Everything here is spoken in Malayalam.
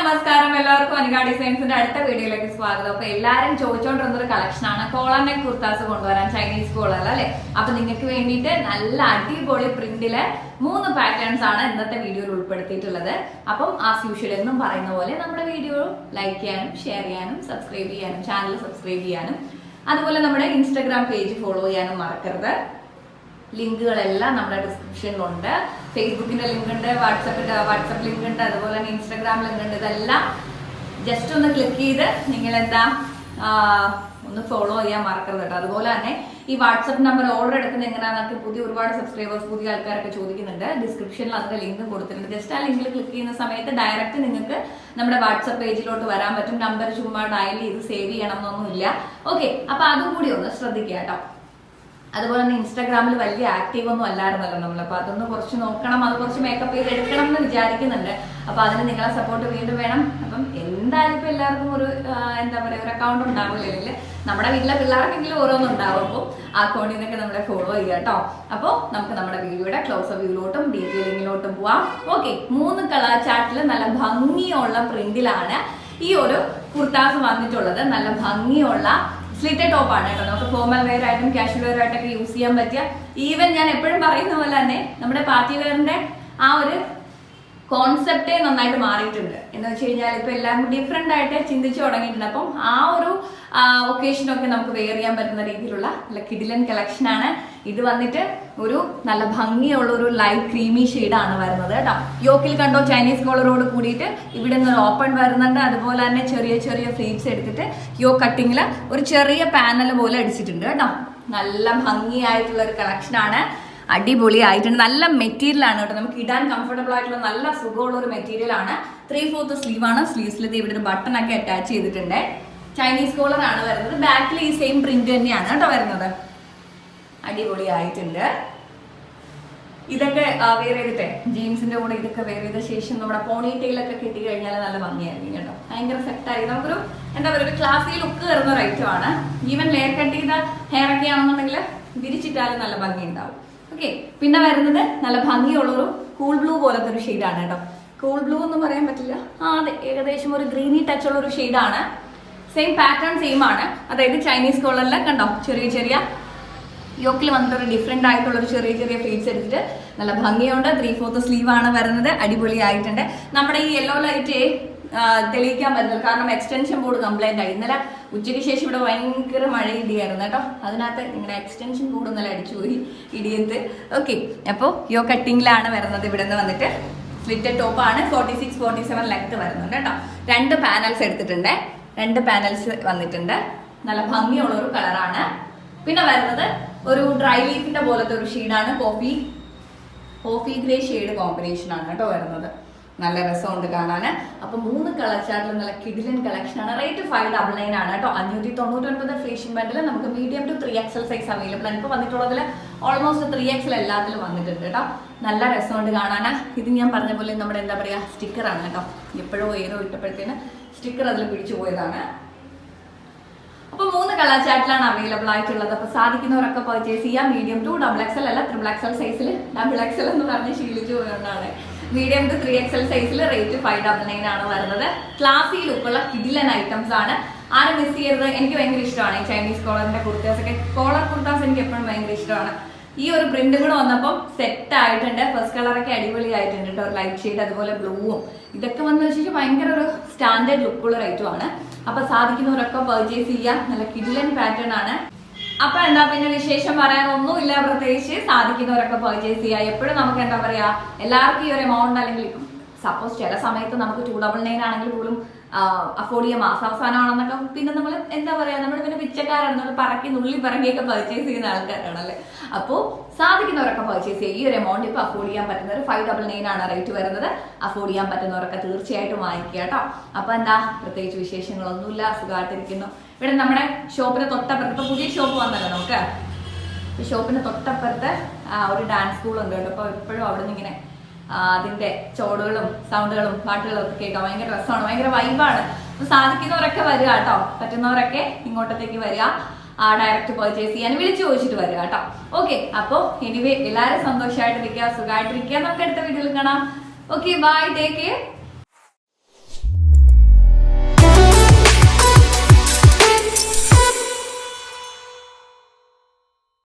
നമസ്കാരം എല്ലാവർക്കും അനിക ഡിസൈൻസിന്റെ അടുത്ത വീഡിയോയിലേക്ക് സ്വാഗതം. അപ്പൊ എല്ലാരും ചോദിച്ചോണ്ടിരുന്നൊരു കളക്ഷൻ ആണ് കോളർ നെക്ക് കുർത്താസ് കൊണ്ടുവരാൻ ചൈനീസ് കോളർ അല്ലെ. അപ്പൊ നിങ്ങൾക്ക് വേണ്ടിയിട്ട് നല്ല അടിപൊളി പ്രിന്റിലെ 3 പാറ്റേൺസ് ആണ് ഇന്നത്തെ വീഡിയോയിൽ ഉൾപ്പെടുത്തിയിട്ടുള്ളത്. അപ്പം ആസ് യൂഷ്വൽ എന്നും പറയുന്ന പോലെ നമ്മുടെ വീഡിയോ ലൈക്ക് ചെയ്യാനും ഷെയർ ചെയ്യാനും സബ്സ്ക്രൈബ് ചെയ്യാനും ചാനൽ സബ്സ്ക്രൈബ് ചെയ്യാനും അതുപോലെ നമ്മുടെ ഇൻസ്റ്റാഗ്രാം പേജ് ഫോളോ ചെയ്യാനും മറക്കരുത്. ലിങ്കുകളെല്ലാം നമ്മുടെ ഡിസ്ക്രിപ്ഷനിലുണ്ട്. ഫേസ്ബുക്കിന്റെ ലിങ്ക് ഉണ്ട്, വാട്സപ്പ് ലിങ്ക് ഉണ്ട്, അതുപോലെ തന്നെ ഇൻസ്റ്റാഗ്രാം ലിങ്ക് ഉണ്ട്. ഇതെല്ലാം ജസ്റ്റ് ഒന്ന് ക്ലിക്ക് ചെയ്ത് നിങ്ങൾ ഒന്ന് ഫോളോ ചെയ്യാൻ മറക്കരുത് കേട്ടോ. അതുപോലെ തന്നെ ഈ വാട്സപ്പ് നമ്പർ ഓർഡർ എടുക്കുന്നത് എങ്ങനെയാണെന്നൊക്കെ ഒരുപാട് സബ്സ്ക്രൈബേഴ്സ് പുതിയ ആൾക്കാരൊക്കെ ചോദിക്കുന്നുണ്ട്. ഡിസ്ക്രിപ്ഷനിൽ അതിന്റെ ലിങ്ക് കൊടുത്തിട്ടുണ്ട്. ജസ്റ്റ് ആ ലിങ്കിൽ ക്ലിക്ക് ചെയ്യുന്ന സമയത്ത് ഡയറക്റ്റ് നിങ്ങൾക്ക് നമ്മുടെ വാട്സപ്പ് പേജിലോട്ട് വരാൻ പറ്റും. നമ്പർ ചുമ്മാ ഡയൽ ചെയ്ത് സേവ് ചെയ്യണം എന്നൊന്നുമില്ല. ഓക്കെ, അപ്പൊ അതും കൂടി ഒന്ന് ശ്രദ്ധിക്കുക കേട്ടോ. അതുപോലെ തന്നെ ഇൻസ്റ്റാഗ്രാമിൽ വലിയ ആക്റ്റീവ് ഒന്നും അല്ലായിരുന്നല്ലോ നമ്മൾ. അപ്പൊ അതൊന്ന് കുറച്ച് നോക്കണം, അത് കുറച്ച് മേക്കപ്പ് ചെയ്ത് എടുക്കണം എന്ന് വിചാരിക്കുന്നുണ്ട്. അപ്പൊ അതിന് നിങ്ങളെ സപ്പോർട്ട് വീണ്ടും വേണം. അപ്പം എന്തായാലും ഇപ്പൊ എല്ലാവർക്കും ഒരു എന്താ പറയുക, ഒരു അക്കൗണ്ട് ഉണ്ടാവില്ല. നമ്മുടെ വീട്ടിലെ പിള്ളേർക്കെങ്കിലും ഓരോന്നും ഉണ്ടാവും. അപ്പോൾ ആ അക്കൗണ്ടിൽ നിന്നൊക്കെ നമ്മളെ ഫോളോ ചെയ്യുക കേട്ടോ. അപ്പോൾ നമുക്ക് നമ്മുടെ വീഡിയോയുടെ ക്ലോസ് വ്യൂയിലോട്ടും ഡീറ്റെയിലിങ്ങിലോട്ടും പോവാം. ഓക്കെ, 3 കളർ ചാർട്ടിൽ നല്ല ഭംഗിയുള്ള പ്രിന്റിലാണ് ഈ ഒരു കുർത്താസ് വന്നിട്ടുള്ളത്. നല്ല ഭംഗിയുള്ള സ്ലിറ്റഡ് ടോപ്പ് ആണ് കേട്ടോ. നമുക്ക് ഫോർമൽ വെയർ ആയിട്ടും കാഷ്വൽ വെയർ ആയിട്ടൊക്കെ യൂസ് ചെയ്യാൻ പറ്റിയ, ഈവൻ ഞാൻ എപ്പോഴും പറയുന്ന പോലെ തന്നെ നമ്മുടെ പാർട്ടി വെയറിന്റെ ആ ഒരു കോൺസെപ്റ്റേ നന്നായിട്ട് മാറിയിട്ടുണ്ട്. എന്ന് വെച്ച് കഴിഞ്ഞാൽ ഇപ്പൊ എല്ലാം ഡിഫറെന്റ് ആയിട്ട് ചിന്തിച്ചു തുടങ്ങിയിട്ടുണ്ട്. അപ്പം ആ ഒരു ഒക്കേഷനൊക്കെ നമുക്ക് വെയർ ചെയ്യാൻ പറ്റുന്ന രീതിയിലുള്ള നല്ല കിഡിലൻ കളക്ഷൻ ആണ് ഇത്. വന്നിട്ട് ഒരു നല്ല ഭംഗിയുള്ള ഒരു ലൈറ്റ് ക്രീമി ഷെയ്ഡാണ് വരുന്നത് കേട്ടോ. യോക്കിൽ കണ്ടോ ചൈനീസ് കോളറോട് കൂടിയിട്ട് ഇവിടെ നിന്ന് ഒരു ഓപ്പൺ വരുന്നുണ്ട്. അതുപോലെ തന്നെ ചെറിയ ചെറിയ ഫ്ലീറ്റ്സ് എടുത്തിട്ട് യോ കട്ടിങ്ങിൽ ഒരു ചെറിയ പാനൽ പോലെ അടിച്ചിട്ടുണ്ട് കേട്ടോ. നല്ല ഭംഗിയായിട്ടുള്ള ഒരു കളക്ഷൻ ആണ്. അടിപൊളി ആയിട്ടുണ്ട്. നല്ല മെറ്റീരിയൽ ആണ് കേട്ടോ. നമുക്ക് ഇടാൻ കംഫർട്ടബിൾ ആയിട്ടുള്ള നല്ല സുഖമുള്ള ഒരു മെറ്റീരിയൽ ആണ്. 3/4 സ്ലീവ് ആണ്. സ്ലീവ്സിൽ ഇവിടെ ഒരു ബട്ടൺ ഒക്കെ അറ്റാച്ച് ചെയ്തിട്ടുണ്ട്. ചൈനീസ് കോളർ ആണ് വരുന്നത്. ബാക്കിൽ ഈ സെയിം പ്രിന്റ് തന്നെയാണ് കേട്ടോ വരുന്നത്. അടിപൊളി ആയിട്ടുണ്ട്. ഇതൊക്കെ വെയർ ചെയ്തിട്ടേ ജീൻസിന്റെ കൂടെ ഇതൊക്കെ വെയർ ചെയ്ത ശേഷം നമ്മുടെ പോണി ടെയിലൊക്കെ കെട്ടി കഴിഞ്ഞാൽ നല്ല ഭംഗിയായിരിക്കും കേട്ടോ. ഭയങ്കര സെറ്റ് ആയി നമുക്കൊരു എന്താ പറയുക, ഒരു ക്ലാസ്സിൽ ലുക്ക് കയറുന്ന ഒരു ഐറ്റം ആണ്. ഈവൻ ലെയർ കട്ട് ചെയ്ത ഹെയർ ഒക്കെ ആണെന്നുണ്ടെങ്കിൽ വിരിച്ചിട്ടാലും നല്ല ഭംഗി ഉണ്ടാവും. ഓക്കെ, പിന്നെ വരുന്നത് നല്ല ഭംഗിയുള്ളൊരു കൂൾ ബ്ലൂ പോലത്തെ ഒരു ഷെയ്ഡാണ് കേട്ടോ. കൂൾ ബ്ലൂ ഒന്നും പറയാൻ പറ്റില്ല, അതെ, ഏകദേശം ഒരു ഗ്രീനി ടച്ച് ഉള്ള ഒരു ഷെയ്ഡാണ്. സെയിം പാറ്റേൺ സെയിം ആണ്. അതായത് ചൈനീസ് കോളറിൽ കണ്ടോ ചെറിയ ചെറിയ യോക്കിൽ വന്നിട്ട് ഒരു ഡിഫറെന്റ് ആയിട്ടുള്ള ഒരു ചെറിയ ചെറിയ ഫ്ലീറ്റ്സ് എടുത്തിട്ട് നല്ല ഭംഗിയുണ്ട്. 3/4 സ്ലീവ് ആണ് വരുന്നത്. അടിപൊളി ആയിട്ടുണ്ട്. നമ്മുടെ ഈ യെല്ലോ ലൈറ്റ് തെളിയിക്കാൻ പറ്റുന്നത് കാരണം എക്സ്റ്റൻഷൻ ബോർഡ് കംപ്ലൈന്റ് ആയി. ഇന്നലെ ഉച്ചയ്ക്ക് ശേഷം ഇവിടെ ഭയങ്കര മഴ ഇടിയായിരുന്നു കേട്ടോ. അതിനകത്ത് നിങ്ങളുടെ എക്സ്റ്റൻഷൻ ബോർഡ് ഇന്നലെ അടിച്ചുപോയി ഇടിയത്ത്. ഓക്കെ, അപ്പോൾ യോ കട്ടിങ്ങിലാണ് വരുന്നത്. ഇവിടെ നിന്ന് വന്നിട്ട് സ്ലിറ്റഡ് ടോപ്പ് ആണ്. 46-47 ലെങ്ത് വരുന്നുണ്ട് കേട്ടോ. 2 പാനൽസ് എടുത്തിട്ടുണ്ട്. 2 പാനൽസ് വന്നിട്ടുണ്ട്. നല്ല ഭംഗിയുള്ള ഒരു കളറാണ്. പിന്നെ വരുന്നത് ഒരു ഡ്രൈ ലീഫിന്റെ പോലത്തെ ഒരു ഷെയ്ഡാണ്. കോഫി ഗ്രേ ഷെയ്ഡ് കോമ്പിനേഷൻ ആണ് കേട്ടോ വരുന്നത്. നല്ല രസമുണ്ട് കാണാൻ. അപ്പൊ 3 കളർ ചാർട്ടിൽ നല്ല കിഡിലൻ കളക്ഷൻ ആണ്. റേറ്റ് 599 ആണ് കേട്ടോ. 599 ഫ്രീ ഷിപ്മെന്റിൽ നമുക്ക് medium to 3XL size available ആണ്. ഇപ്പൊ വന്നിട്ടുള്ളതിൽ ഓൾമോസ്റ്റ് 3XL എല്ലാത്തിലും വന്നിട്ടുണ്ട് കേട്ടോ. നല്ല രസമുണ്ട് കാണാൻ. ഇത് ഞാൻ പറഞ്ഞ പോലെ നമ്മുടെ എന്താ പറയാ, സ്റ്റിക്കർ ആണ് കേട്ടോ. എപ്പോഴോ ഏതോ ഇട്ടപ്പോഴത്തേന് സ്റ്റിക്കർ അതിൽ പിടിച്ചു പോയതാണ്. അപ്പൊ 3 കളർ ചാർട്ടിലാണ് അവൈലബിൾ ആയിട്ടുള്ളത്. അപ്പൊ സാധിക്കുന്നവരൊക്കെ പർച്ചേസ് ചെയ്യാം. മീഡിയം ടു XXL അല്ല, XXL സൈസിൽ XXL എന്ന് പറഞ്ഞ് ശീലിച്ചു പോയതുകൊണ്ടാണ്. മീഡിയം ടു 3XL സൈസിൽ റേറ്റ് 599 ആണ് വരുന്നത്. ക്ലാസി ലുക്കുള്ള കിഡിലൻ ഐറ്റംസ് ആണ്. ആരും മിസ് ചെയ്യരുത്. എനിക്ക് ഭയങ്കര ഇഷ്ടമാണ് ഈ ചൈനീസ് കോളറിന്റെ കുർത്താസ് ഒക്കെ. കോളർ കുർത്താസ് എനിക്ക് എപ്പോഴും ഭയങ്കര ഇഷ്ടമാണ്. ഈ ഒരു പ്രിന്റും കൂടെ വന്നപ്പോൾ സെറ്റ് ആയിട്ടുണ്ട്. ഫസ്റ്റ് കളറൊക്കെ അടിപൊളി ആയിട്ടുണ്ട് കേട്ടോ. ഒരു ലൈറ്റ് ഷെയ്ഡ് അതുപോലെ ബ്ലൂവും ഇതൊക്കെ വന്നു വെച്ചിട്ട് ഭയങ്കര ഒരു സ്റ്റാൻഡേർഡ് ലുക്കുള്ള ഒരു ഐറ്റം ആണ്. അപ്പൊ സാധിക്കുന്നവരൊക്കെ പർച്ചേസ് ചെയ്യാം. നല്ല കിഡിലൻ പാറ്റേൺ ആണ്. അപ്പൊ എന്താ പിന്നെ വിശേഷം പറയാനൊന്നുമില്ല പ്രത്യേകിച്ച്. സാധിക്കുന്നവരൊക്കെ പർച്ചേസ് ചെയ്യാം. എപ്പോഴും നമുക്ക് എന്താ പറയാ, എല്ലാവർക്കും ഈ ഒരു എമൗണ്ട് അല്ലെങ്കിൽ സപ്പോസ് ചില സമയത്ത് നമുക്ക് 299 ആണെങ്കിൽ പോലും അഫോർഡ് ചെയ്യാം. മാസാവസാനമാണെന്നൊക്കെ പിന്നെ നമ്മൾ എന്താ പറയാ, നമ്മൾ പിന്നെ പിച്ചക്കാരാണ്. നമ്മൾ നുള്ളി പറങ്ങിയൊക്കെ പർച്ചേസ് ചെയ്യുന്ന ആൾക്കാരാണല്ലേ. അപ്പോൾ സാധിക്കുന്നവരൊക്കെ പർച്ചേസ് ചെയ്യുക. ഈ ഒരു എമൗണ്ട് ഇപ്പൊ അഫോർഡ് ചെയ്യാൻ പറ്റുന്നത് 599 ആണ് റേറ്റ് വരുന്നത്. അഫോർഡ് ചെയ്യാൻ പറ്റുന്നവരൊക്കെ തീർച്ചയായിട്ടും വാങ്ങിക്കുക കേട്ടോ. അപ്പൊ എന്താ പ്രത്യേകിച്ച് വിശേഷങ്ങളൊന്നുമില്ല, സുഖമായിട്ടിരിക്കുന്നു. ഇവിടെ നമ്മുടെ ഷോപ്പിന് തൊട്ടപ്പുറത്ത് ഇപ്പൊ പുതിയ ഷോപ്പ് വന്നല്ലോ നമുക്ക്. ഈ ഷോപ്പിന് തൊട്ടപ്പുറത്ത് ഒരു ഡാൻസ് സ്കൂൾ ഉണ്ട് കേട്ടോ. അപ്പൊ എപ്പോഴും അവിടെ നിന്ന് ഇങ്ങനെ അതിന്റെ ചോടുകളും സൗണ്ടുകളും പാട്ടുകളും ഒക്കെ കേൾക്കാം. ഭയങ്കര രസമാണ്, ഭയങ്കര വൈബാണ്. അപ്പൊ സാധിക്കുന്നവരൊക്കെ വരിക കേട്ടോ. പറ്റുന്നവരൊക്കെ ഇങ്ങോട്ടത്തേക്ക് വരിക. ഡയറക്റ്റ് പർച്ചേസ് ചെയ്യാൻ വിളിച്ചു ചോദിച്ചിട്ട് വരിക കേട്ടോ. ഓക്കെ, അപ്പോൾ എനിവേ എല്ലാവരും സന്തോഷമായിട്ടിരിക്കുക, സുഖമായിട്ടിരിക്കുക. നമുക്ക് അടുത്ത വീഡിയോയിൽ കാണാം. Okay, bye, take care.